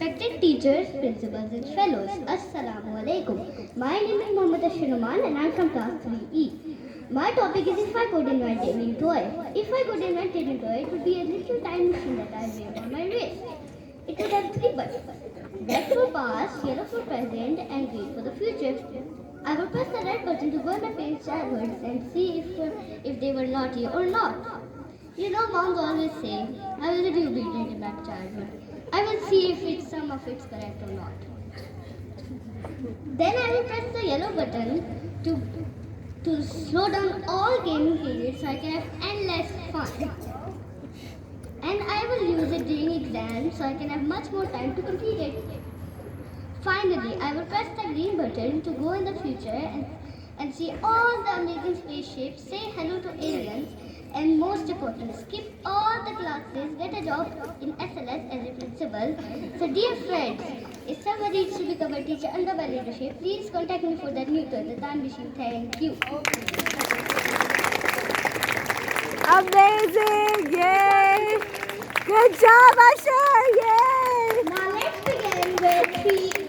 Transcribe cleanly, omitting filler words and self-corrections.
Respected teachers, principals and fellows, Assalamu alaikum. My name is Muhammad Ashar Nouman and I am from class 3E. My topic is if I could invent a new toy. If I could invent a new toy, it would be a little time machine that I wear on my wrist. It would have 3 buttons: red for past, yellow for present and green for the future. I would press the red button to go on my parents' childhoods and see if they were naughty or not. You know, moms always say, I will let you beat into my childhood. I will see if some of it's correct or not. Then I will press the yellow button to slow down all gaming periods so I can have endless fun. And I will use it during exams so I can have much more time to complete it. Finally, I will press the green button to go in the future and see all the amazing spaceships, say hello to aliens, and most important, skip all the classes, get a job in SLS as a principal. So dear friends, if somebody needs to become a teacher under my leadership, please contact me for that new toy, the time machine. Thank you. Amazing! Yay! Good job, Ashar! Yay! Now let's begin with 3